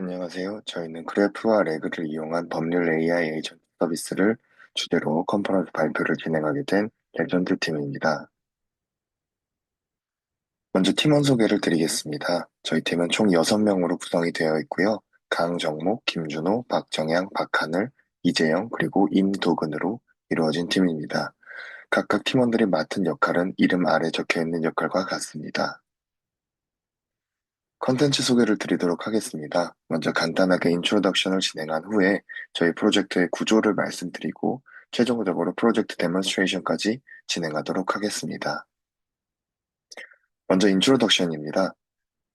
안녕하세요. 저희는 그래프와 레그를 이용한 법률 AI 에이전트 서비스를 주제로 컨퍼런스 발표를 진행하게 된 레전드 팀입니다. 먼저 팀원 소개를 드리겠습니다. 저희 팀은 총 6명으로 구성이 되어 있고요. 강정목, 김준호, 박정양, 박하늘, 이재영, 그리고 임도근으로 이루어진 팀입니다. 각각 팀원들이 맡은 역할은 이름 아래 적혀 있는 역할과 같습니다. 컨텐츠 소개를 드리도록 하겠습니다. 먼저 간단하게 인트로덕션을 진행한 후에 저희 프로젝트의 구조를 말씀드리고 최종적으로 프로젝트 데몬스트레이션까지 진행하도록 하겠습니다. 먼저 인트로덕션입니다.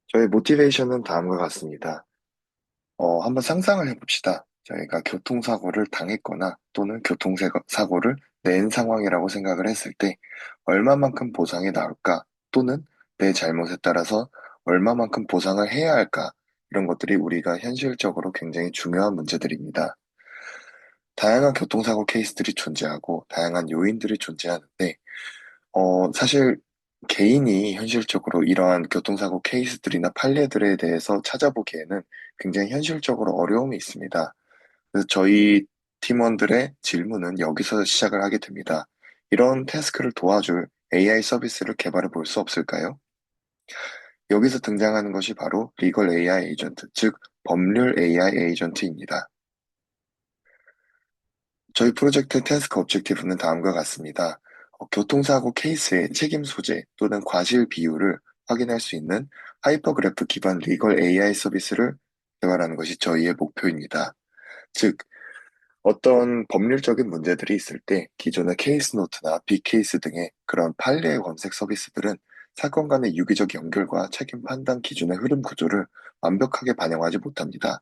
저희 모티베이션은 다음과 같습니다. 한번 상상을 해봅시다. 저희가 교통사고를 당했거나 또는 교통사고를 낸 상황이라고 생각을 했을 때 얼마만큼 보상이 나올까? 또는 내 잘못에 따라서 얼마만큼 보상을 해야 할까? 이런 것들이 우리가 현실적으로 굉장히 중요한 문제들입니다. 다양한 교통사고 케이스들이 존재하고 다양한 요인들이 존재하는데 사실 개인이 현실적으로 이러한 교통사고 케이스들이나 판례들에 대해서 찾아보기에는 굉장히 현실적으로 어려움이 있습니다. 그래서 저희 팀원들의 질문은 여기서 시작을 하게 됩니다. 이런 태스크를 도와줄 AI 서비스를 개발해 볼 수 없을까요? 여기서 등장하는 것이 바로 리걸 AI 에이전트, 즉 법률 AI 에이전트입니다. 저희 프로젝트의 태스크 objective는 다음과 같습니다. 교통사고 케이스의 책임 소재 또는 과실 비율을 확인할 수 있는 하이퍼그래프 기반 리걸 AI 서비스를 개발하는 것이 저희의 목표입니다. 즉, 어떤 법률적인 문제들이 있을 때 기존의 케이스 노트나 빅케이스 등의 그런 판례 검색 서비스들은 사건 간의 유기적 연결과 책임 판단 기준의 흐름 구조를 완벽하게 반영하지 못합니다.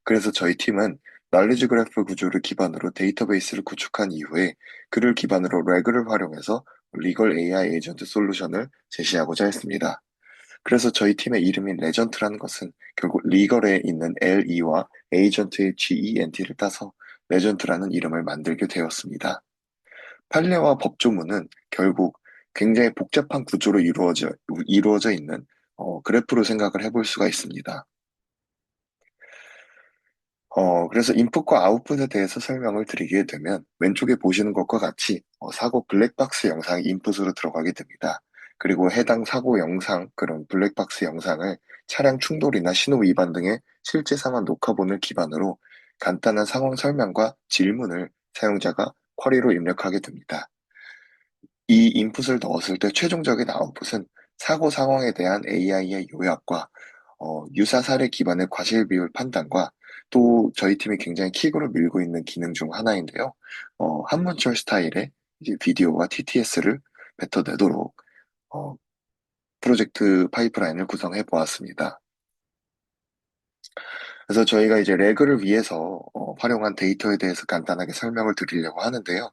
그래서 저희 팀은 날리지 그래프 구조를 기반으로 데이터베이스를 구축한 이후에 그를 기반으로 레그를 활용해서 리걸 AI 에이전트 솔루션을 제시하고자 했습니다. 그래서 저희 팀의 이름인 레전트라는 것은 결국 리걸에 있는 LE와 에이전트의 GENT를 따서 레전트라는 이름을 만들게 되었습니다. 판례와 법조문은 결국 굉장히 복잡한 구조로 이루어져 있는 그래프로 생각을 해볼 수가 있습니다. 그래서 인풋과 아웃풋에 대해서 설명을 드리게 되면 왼쪽에 보시는 것과 같이 사고 블랙박스 영상이 인풋으로 들어가게 됩니다. 그리고 해당 사고 영상, 그런 블랙박스 영상을 차량 충돌이나 신호 위반 등의 실제 상황 녹화본을 기반으로 간단한 상황 설명과 질문을 사용자가 쿼리로 입력하게 됩니다. 이 인풋을 넣었을 때 최종적인 아웃풋은 사고 상황에 대한 AI의 요약과 유사 사례 기반의 과실 비율 판단과 또 저희 팀이 굉장히 킥으로 밀고 있는 기능 중 하나인데요. 한문철 스타일의 이제 비디오와 TTS를 뱉어내도록 어, 프로젝트 파이프라인을 구성해 보았습니다. 그래서 저희가 이제 레그를 위해서 활용한 데이터에 대해서 간단하게 설명을 드리려고 하는데요.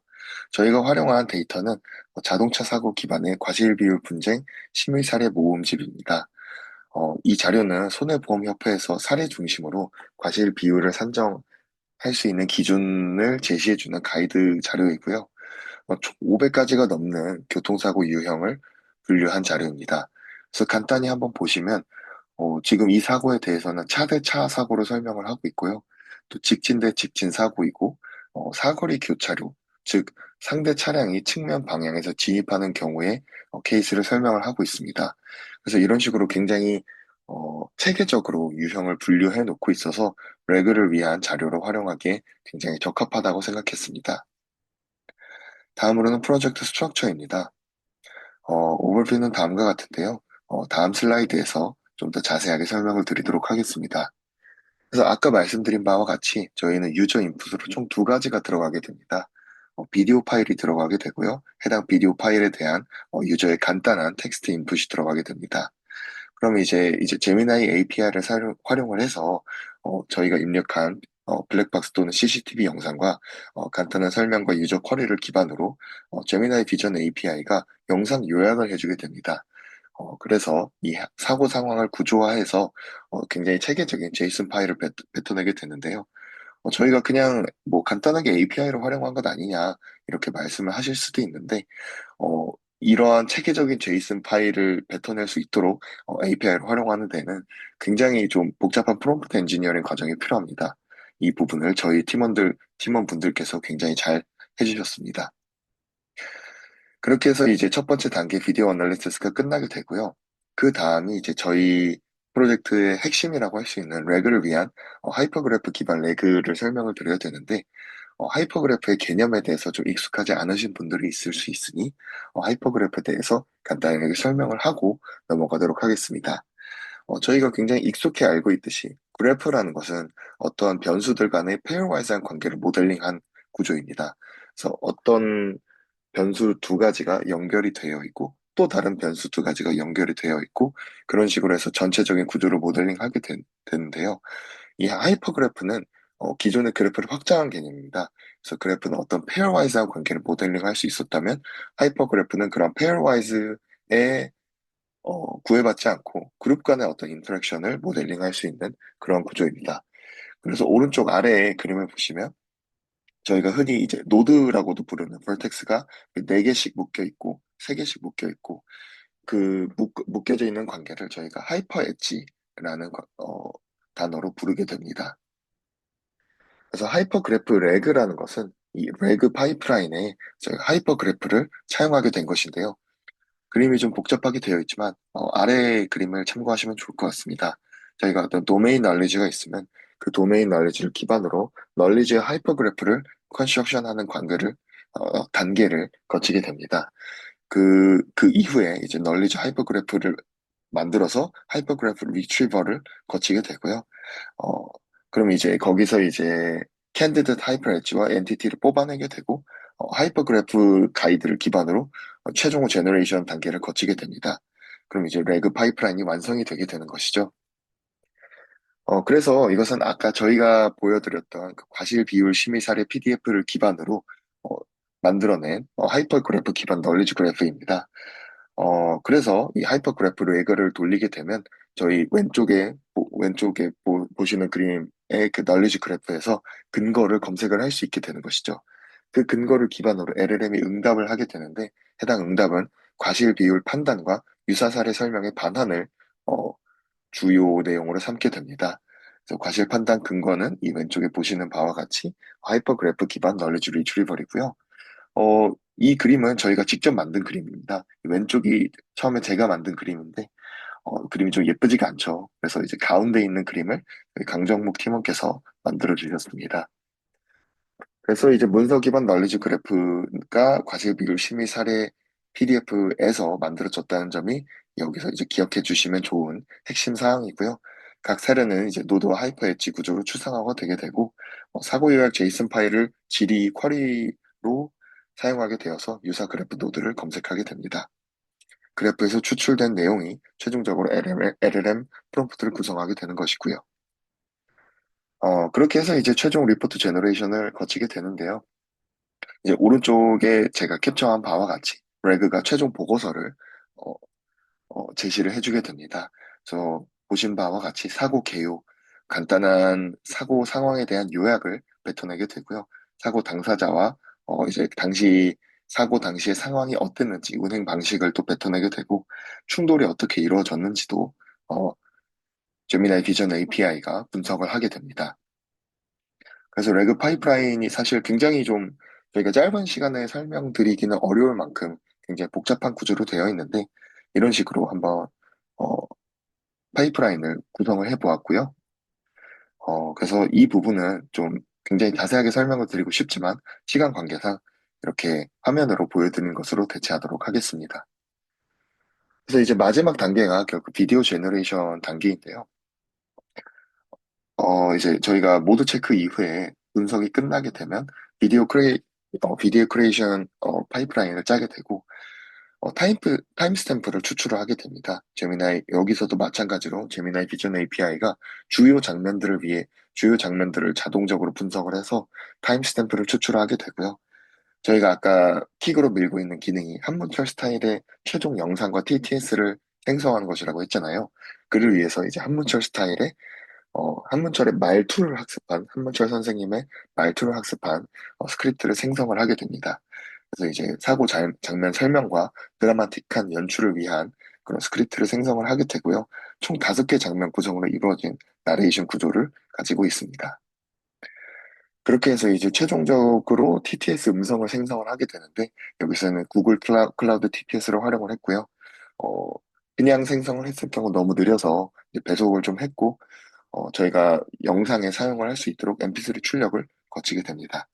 저희가 활용한 데이터는 자동차 사고 기반의 과실 비율 분쟁 심의 사례 모음집입니다. 이 자료는 손해보험협회에서 사례 중심으로 과실 비율을 산정할 수 있는 기준을 제시해주는 가이드 자료이고요. 총 500가지가 넘는 교통사고 유형을 분류한 자료입니다. 그래서 간단히 한번 보시면 지금 이 사고에 대해서는 차 대 차 사고로 설명을 하고 있고요. 또 직진 대 직진 사고이고, 사거리 교차로, 즉 상대 차량이 측면 방향에서 진입하는 경우에 케이스를 설명을 하고 있습니다. 그래서 이런 식으로 굉장히 체계적으로 유형을 분류해 놓고 있어서 레그를 위한 자료로 활용하기에 굉장히 적합하다고 생각했습니다. 다음으로는 프로젝트 스트럭처입니다. 오버뷰는 다음과 같은데요. 다음 슬라이드에서 좀 더 자세하게 설명을 드리도록 하겠습니다. 그래서 아까 말씀드린 바와 같이 저희는 유저 인풋으로 총 두 가지가 들어가게 됩니다. 비디오 파일이 들어가게 되고요. 해당 비디오 파일에 대한 유저의 간단한 텍스트 인풋이 들어가게 됩니다. 그럼 이제 제미나이 API를 활용을 해서 저희가 입력한 블랙박스 또는 CCTV 영상과 간단한 설명과 유저 쿼리를 기반으로 제미나이 비전 API가 영상 요약을 해주게 됩니다. 그래서 이 사고 상황을 구조화해서 굉장히 체계적인 제이슨 파일을 뱉어내게 되는데요. 저희가 그냥 뭐 간단하게 API를 활용한 것 아니냐 이렇게 말씀을 하실 수도 있는데 이러한 체계적인 제이슨 파일을 뱉어낼 수 있도록 API를 활용하는 데는 굉장히 좀 복잡한 프롬프트 엔지니어링 과정이 필요합니다. 이 부분을 저희 팀원분들께서 굉장히 잘 해주셨습니다. 그렇게 해서 이제 첫 번째 단계 비디오 어널리시스가 끝나게 되고요. 그 다음이 이제 저희 프로젝트의 핵심이라고 할 수 있는 레그를 위한 하이퍼그래프 기반 레그를 설명을 드려야 되는데, 하이퍼그래프의 개념에 대해서 좀 익숙하지 않으신 분들이 있을 수 있으니 하이퍼그래프에 대해서 간단하게 설명을 하고 넘어가도록 하겠습니다. 저희가 굉장히 익숙해 알고 있듯이 그래프라는 것은 어떠한 변수들 간의 페어와이즈한 관계를 모델링한 구조입니다. 그래서 어떤 변수 두 가지가 연결이 되어 있고 또 다른 변수 두 가지가 연결이 되어 있고 그런 식으로 해서 전체적인 구조를 모델링하게 되는데요. 이 하이퍼그래프는 기존의 그래프를 확장한 개념입니다. 그래서 그래프는 어떤 페어와이즈한 관계를 모델링할 수 있었다면 하이퍼그래프는 그런 페어와이즈에 구애받지 않고 그룹 간의 어떤 인터랙션을 모델링할 수 있는 그런 구조입니다. 그래서 오른쪽 아래에 그림을 보시면 저희가 흔히 이제 노드라고도 부르는 벌텍스가 4개씩 묶여 있고 3개씩 묶여 있고 그 묶여져 있는 관계를 저희가 하이퍼 엣지라는 단어로 부르게 됩니다. 그래서 하이퍼 그래프 레그라는 것은 이 레그 파이프라인에 저희가 하이퍼 그래프를 차용하게 된 것인데요. 그림이 좀 복잡하게 되어 있지만 아래 그림을 참고하시면 좋을 것 같습니다. 저희가 어떤 도메인 널리지가 있으면 그 도메인 널리지를 기반으로 널리지의 하이퍼 그래프를 컨스트럭션하는 단계를 거치게 됩니다. 그 이후에 이제 널리지 하이퍼 그래프를 만들어서 하이퍼 그래프 리트리버를 거치게 되고요. 어, 그럼 이제 거기서 이제 캔디드 하이퍼 엣지와 엔티티를 뽑아내게 되고 하이퍼 그래프 가이드를 기반으로 최종 제너레이션 단계를 거치게 됩니다. 그럼 이제 레그 파이프라인이 완성이 되게 되는 것이죠. 그래서 이것은 아까 저희가 보여드렸던 그 과실 비율 심의 사례 PDF를 기반으로 어, 만들어낸 하이퍼 그래프 기반 널리지 그래프입니다. 그래서 이 하이퍼 그래프로 레그를 돌리게 되면 저희 왼쪽에 보시는 그림의 그 널리지 그래프에서 근거를 검색을 할 수 있게 되는 것이죠. 그 근거를 기반으로 LLM이 응답을 하게 되는데 해당 응답은 과실 비율 판단과 유사 사례 설명의 반환을 어, 주요 내용으로 삼게 됩니다. 그래서 과실 판단 근거는 이 왼쪽에 보시는 바와 같이 하이퍼 그래프 기반 널리지 리트리버이고요. 이 그림은 저희가 직접 만든 그림입니다. 왼쪽이 처음에 제가 만든 그림인데, 그림이 좀 예쁘지가 않죠. 그래서 이제 가운데 있는 그림을 저희 강정묵 팀원께서 만들어 주셨습니다. 그래서 이제 문서 기반 널리지 그래프가 과실 비율 심의 사례 PDF에서 만들어졌다는 점이 여기서 이제 기억해 주시면 좋은 핵심 사항이고요. 각 사례는 이제 노드와 하이퍼 엣지 구조로 추상화가 되게 되고, 사고 요약 제이슨 파일을 질의 쿼리로 사용하게 되어서 유사 그래프 노드를 검색하게 됩니다. 그래프에서 추출된 내용이 최종적으로 LLM 프롬프트를 구성하게 되는 것이고요. 그렇게 해서 이제 최종 리포트 제너레이션을 거치게 되는데요. 이제 오른쪽에 제가 캡처한 바와 같이 레그가 최종 보고서를 어, 제시를 해주게 됩니다. 그래서 보신 바와 같이 사고 개요, 간단한 사고 상황에 대한 요약을 뱉어내게 되고요. 사고 당사자와 이제 사고 당시의 상황이 어땠는지 운행 방식을 또 뱉어내게 되고 충돌이 어떻게 이루어졌는지도 어, 제미나이 비전 API가 분석을 하게 됩니다. 그래서 레그 파이프라인이 사실 굉장히 좀 저희가 짧은 시간에 설명드리기는 어려울 만큼 굉장히 복잡한 구조로 되어 있는데 이런 식으로 한번 어, 파이프라인을 구성을 해보았고요. 그래서 이 부분은 좀 굉장히 자세하게 설명을 드리고 싶지만 시간 관계상 이렇게 화면으로 보여드리는 것으로 대체하도록 하겠습니다. 그래서 이제 마지막 단계가 결국 비디오 제너레이션 단계인데요. 이제 저희가 모드 체크 이후에 분석이 끝나게 되면 비디오 크리에이션 파이프라인을 짜게 되고 타임스탬프를 추출을 하게 됩니다. 여기서도 마찬가지로 제미나이 비전 API가 주요 장면들을 자동적으로 분석을 해서 타임스탬프를 추출하게 되고요. 저희가 아까 킥으로 밀고 있는 기능이 한문철 스타일의 최종 영상과 TTS를 생성하는 것이라고 했잖아요. 그를 위해서 이제 한문철의 한문철 선생님의 말투를 학습한 스크립트를 생성을 하게 됩니다. 그래서 이제 사고 장면 설명과 드라마틱한 연출을 위한 그런 스크립트를 생성을 하게 되고요. 총 5개 장면 구성으로 이루어진 나레이션 구조를 가지고 있습니다. 그렇게 해서 이제 최종적으로 TTS 음성을 생성을 하게 되는데, 여기서는 구글 클라우드 TTS를 활용을 했고요. 어, 그냥 생성을 했을 경우 너무 느려서 이제 배속을 좀 했고, 저희가 영상에 사용을 할 수 있도록 MP3 출력을 거치게 됩니다.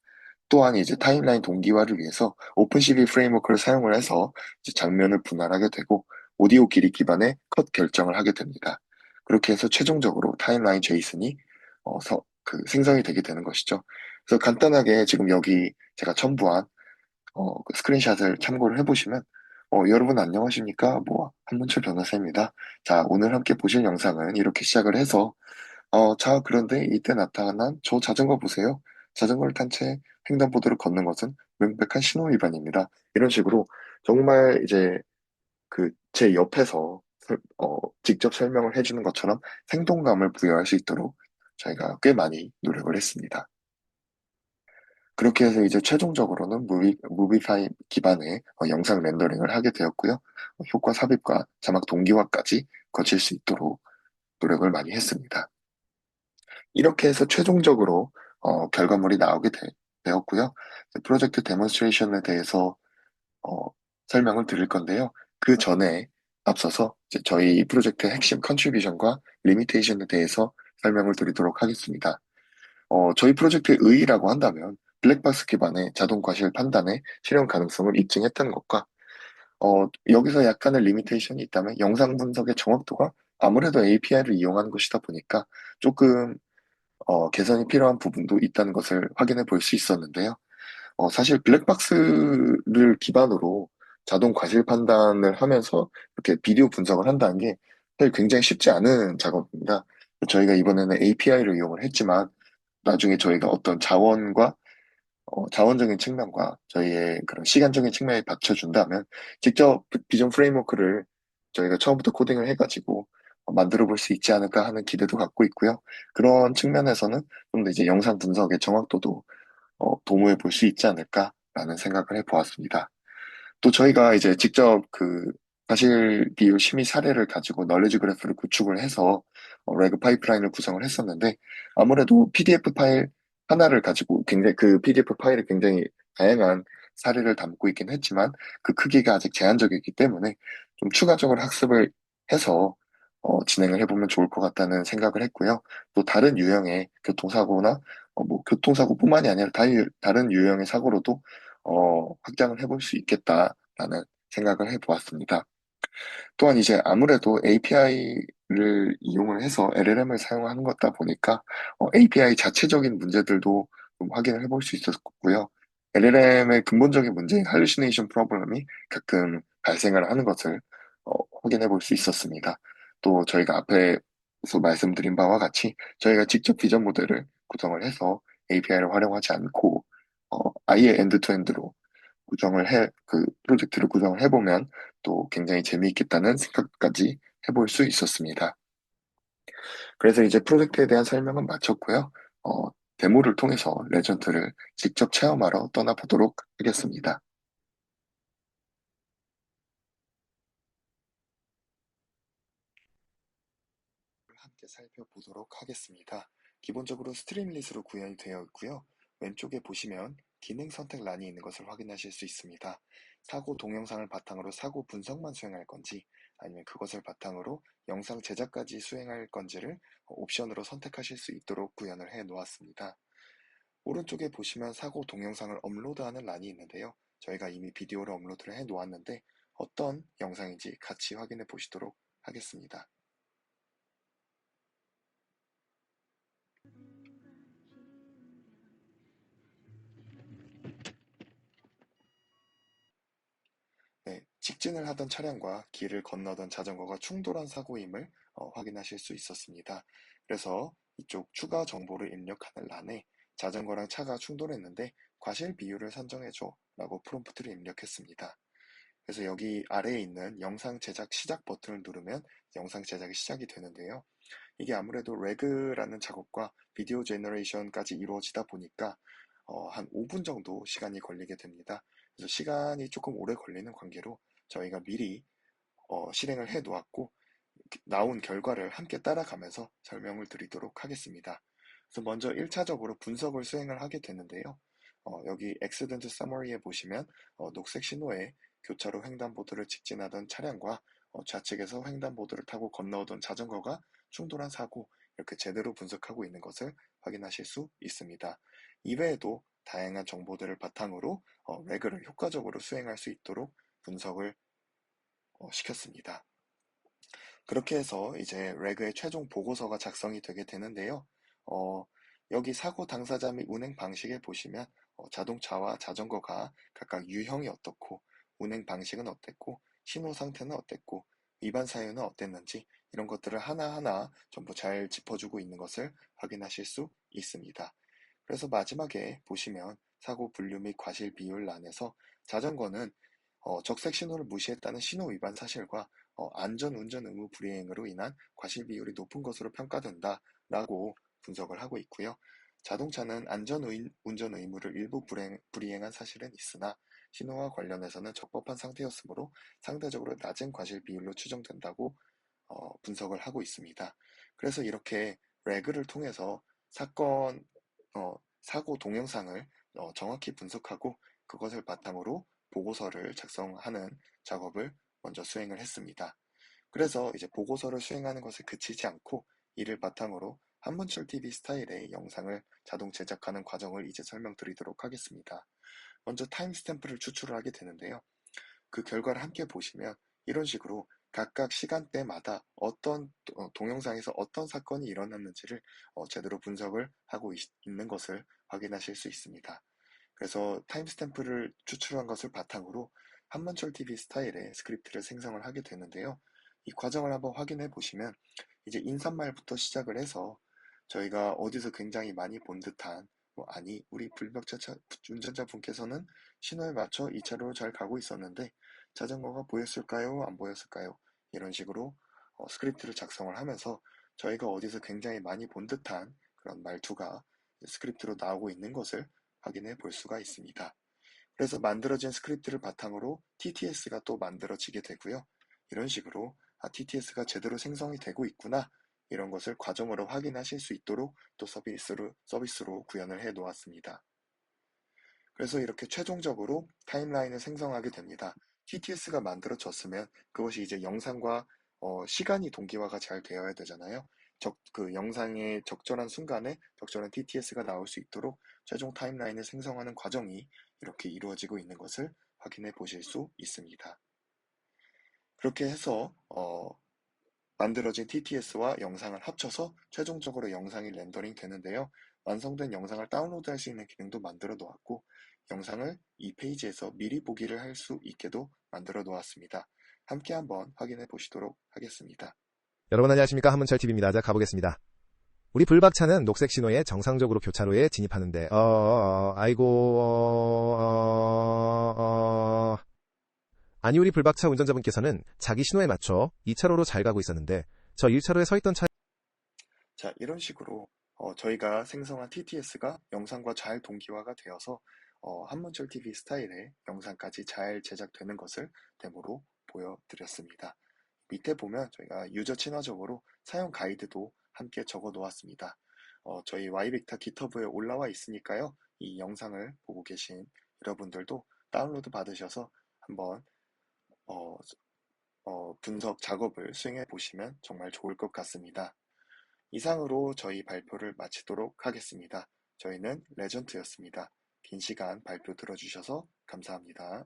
또한 이제 타임라인 동기화를 위해서 오픈CV 프레임워크를 사용을 해서 이제 장면을 분할하게 되고, 오디오 길이 기반의 컷 결정을 하게 됩니다. 그렇게 해서 최종적으로 타임라인 제이슨이 생성이 되게 되는 것이죠. 그래서 간단하게 지금 여기 제가 첨부한 그 스크린샷을 참고를 해보시면, 여러분 안녕하십니까? 한문철 변호사입니다. 자, 오늘 함께 보실 영상은 이렇게 시작을 해서, 자, 그런데 이때 나타난 저 자전거 보세요. 자전거를 탄 채 횡단보도를 걷는 것은 명백한 신호 위반입니다. 이런 식으로 정말 이제 제 옆에서 직접 설명을 해주는 것처럼 생동감을 부여할 수 있도록 저희가 꽤 많이 노력을 했습니다. 그렇게 해서 이제 최종적으로는 무비파이 기반의 영상 렌더링을 하게 되었고요. 효과 삽입과 자막 동기화까지 거칠 수 있도록 노력을 많이 했습니다. 이렇게 해서 최종적으로 결과물이 되었고요. 프로젝트 데몬스트레이션에 대해서 어, 설명을 드릴 건데요. 그 전에 앞서서 이제 저희 프로젝트의 핵심 컨트리뷰션과 리미테이션에 대해서 설명을 드리도록 하겠습니다. 저희 프로젝트의 의의라고 한다면 블랙박스 기반의 자동 과실 판단의 실현 가능성을 입증했다는 것과 여기서 약간의 리미테이션이 있다면 영상 분석의 정확도가 아무래도 API를 이용하는 것이다 보니까 조금 개선이 필요한 부분도 있다는 것을 확인해 볼 수 있었는데요. 사실 블랙박스를 기반으로 자동 과실 판단을 하면서 이렇게 비디오 분석을 한다는 게 사실 굉장히 쉽지 않은 작업입니다. 저희가 이번에는 API를 이용을 했지만 나중에 저희가 어떤 자원적인 측면과 저희의 그런 시간적인 측면에 받쳐준다면 직접 비전 프레임워크를 저희가 처음부터 코딩을 해가지고 만들어 볼 수 있지 않을까 하는 기대도 갖고 있고요. 그런 측면에서는 좀 더 이제 영상 분석의 정확도도 도모해 볼 수 있지 않을까라는 생각을 해보았습니다. 또 저희가 이제 직접 사실 비율 심의 사례를 가지고 널리지 그래프를 구축을 해서 레그 파이프라인을 구성을 했었는데 아무래도 PDF 파일 하나를 가지고 굉장히 그 PDF 파일이 굉장히 다양한 사례를 담고 있긴 했지만 그 크기가 아직 제한적이기 때문에 좀 추가적으로 학습을 해서 진행을 해보면 좋을 것 같다는 생각을 했고요. 또 다른 유형의 교통사고나 교통사고뿐만이 아니라 다른 유형의 사고로도 확장을 해볼 수 있겠다라는 생각을 해보았습니다. 또한 이제 아무래도 API를 이용을 해서 LLM을 사용하는 것다 보니까 API 자체적인 문제들도 좀 확인을 해볼 수 있었고요. LLM의 근본적인 문제인 hallucination 프로블럼이 가끔 발생을 하는 것을 확인해 볼 수 있었습니다. 또 저희가 앞에서 말씀드린 바와 같이 저희가 직접 비전 모델을 구성을 해서 API를 활용하지 않고 아예 엔드투엔드로 프로젝트를 구성을 해보면 또 굉장히 재미있겠다는 생각까지 해볼 수 있었습니다. 그래서 이제 프로젝트에 대한 설명은 마쳤고요. 데모를 통해서 레전드를 직접 체험하러 떠나보도록 하겠습니다. 함께 살펴보도록 하겠습니다. 기본적으로 스트림릿으로 구현이 되어 있고요. 왼쪽에 보시면 기능 선택 란이 있는 것을 확인하실 수 있습니다. 사고 동영상을 바탕으로 사고 분석만 수행할 건지 아니면 그것을 바탕으로 영상 제작까지 수행할 건지를 옵션으로 선택하실 수 있도록 구현을 해 놓았습니다. 오른쪽에 보시면 사고 동영상을 업로드하는 란이 있는데요. 저희가 이미 비디오를 업로드를 해 놓았는데 어떤 영상인지 같이 확인해 보시도록 하겠습니다. 네, 직진을 하던 차량과 길을 건너던 자전거가 충돌한 사고임을 확인하실 수 있었습니다. 그래서 이쪽 추가 정보를 입력하는 란에 자전거랑 차가 충돌했는데 과실 비율을 선정해줘 라고 프롬프트를 입력했습니다. 그래서 여기 아래에 있는 영상 제작 시작 버튼을 누르면 영상 제작이 시작이 되는데요. 이게 아무래도 레그라는 작업과 비디오 제너레이션까지 이루어지다 보니까 한 5분 정도 시간이 걸리게 됩니다. 그래서 시간이 조금 오래 걸리는 관계로 저희가 미리 실행을 해 놓았고 나온 결과를 함께 따라가면서 설명을 드리도록 하겠습니다. 그래서 먼저 1차적으로 분석을 수행을 하게 되는데요. 여기 액시던트 서머리에 보시면 녹색 신호에 교차로 횡단보도를 직진하던 차량과 좌측에서 횡단보도를 타고 건너오던 자전거가 충돌한 사고, 이렇게 제대로 분석하고 있는 것을 확인하실 수 있습니다. 이외에도 다양한 정보들을 바탕으로 레그를 효과적으로 수행할 수 있도록 분석을 시켰습니다. 그렇게 해서 이제 레그의 최종 보고서가 작성이 되게 되는데요. 어, 여기 사고 당사자 및 운행 방식에 보시면 자동차와 자전거가 각각 유형이 어떻고 운행 방식은 어땠고 신호 상태는 어땠고 위반 사유는 어땠는지 이런 것들을 하나하나 전부 잘 짚어주고 있는 것을 확인하실 수 있습니다. 그래서 마지막에 보시면 사고 분류 및 과실 비율란에서 자전거는 적색 신호를 무시했다는 신호 위반 사실과 안전운전 의무 불이행으로 인한 과실 비율이 높은 것으로 평가된다라고 분석을 하고 있고요. 자동차는 안전운전 의무를 일부 불이행한 사실은 있으나 신호와 관련해서는 적법한 상태였으므로 상대적으로 낮은 과실 비율로 추정된다고 분석을 하고 있습니다. 그래서 이렇게 레그를 통해서 사고 동영상을 정확히 분석하고 그것을 바탕으로 보고서를 작성하는 작업을 먼저 수행을 했습니다. 그래서 이제 보고서를 수행하는 것에 그치지 않고 이를 바탕으로 한문철 TV 스타일의 영상을 자동 제작하는 과정을 이제 설명드리도록 하겠습니다. 먼저 타임스탬프를 추출을 하게 되는데요. 그 결과를 함께 보시면 이런 식으로 각각 시간대마다 어떤 동영상에서 어떤 사건이 일어났는지를 제대로 분석을 하고 있는 것을 확인하실 수 있습니다. 그래서 타임스탬프를 추출한 것을 바탕으로 한문철 TV 스타일의 스크립트를 생성을 하게 되는데요. 이 과정을 한번 확인해 보시면 이제 인사말부터 시작을 해서 저희가 어디서 굉장히 많이 본 듯한 아니 우리 불박차 운전자분께서는 신호에 맞춰 2차로로 잘 가고 있었는데 자전거가 보였을까요? 안 보였을까요? 이런 식으로 스크립트를 작성을 하면서 저희가 어디서 굉장히 많이 본 듯한 그런 말투가 스크립트로 나오고 있는 것을 확인해 볼 수가 있습니다. 그래서 만들어진 스크립트를 바탕으로 TTS가 또 만들어지게 되고요. 이런 식으로 TTS가 제대로 생성이 되고 있구나 이런 것을 과정으로 확인하실 수 있도록 또 서비스로 구현을 해 놓았습니다. 그래서 이렇게 최종적으로 타임라인을 생성하게 됩니다. TTS가 만들어졌으면 그것이 이제 영상과 시간이 동기화가 잘 되어야 되잖아요. 그 영상의 적절한 순간에 적절한 TTS가 나올 수 있도록 최종 타임라인을 생성하는 과정이 이렇게 이루어지고 있는 것을 확인해 보실 수 있습니다. 그렇게 해서 만들어진 TTS와 영상을 합쳐서 최종적으로 영상이 렌더링 되는데요. 완성된 영상을 다운로드할 수 있는 기능도 만들어 놓았고 영상을 이 페이지에서 미리 보기를 할 수 있게도 만들어 놓았습니다. 함께 한번 확인해 보시도록 하겠습니다. 여러분 안녕하십니까? 한문철 TV입니다. 자 가보겠습니다. 우리 불박차는 녹색 신호에 정상적으로 교차로에 진입하는데 아니 우리 불박차 운전자분께서는 자기 신호에 맞춰 2차로로 잘 가고 있었는데 저 1차로에 서 있던 차 자, 이런 식으로 저희가 생성한 TTS가 영상과 잘 동기화가 되어서 한문철 TV 스타일의 영상까지 잘 제작되는 것을 데모로 보여드렸습니다. 밑에 보면 저희가 유저 친화적으로 사용 가이드도 함께 적어 놓았습니다. 저희 와이빅타 기터브에 올라와 있으니까요. 이 영상을 보고 계신 여러분들도 다운로드 받으셔서 한번 어, 분석 작업을 수행해 보시면 정말 좋을 것 같습니다. 이상으로 저희 발표를 마치도록 하겠습니다. 저희는 레전트였습니다. 긴 시간 발표 들어주셔서 감사합니다.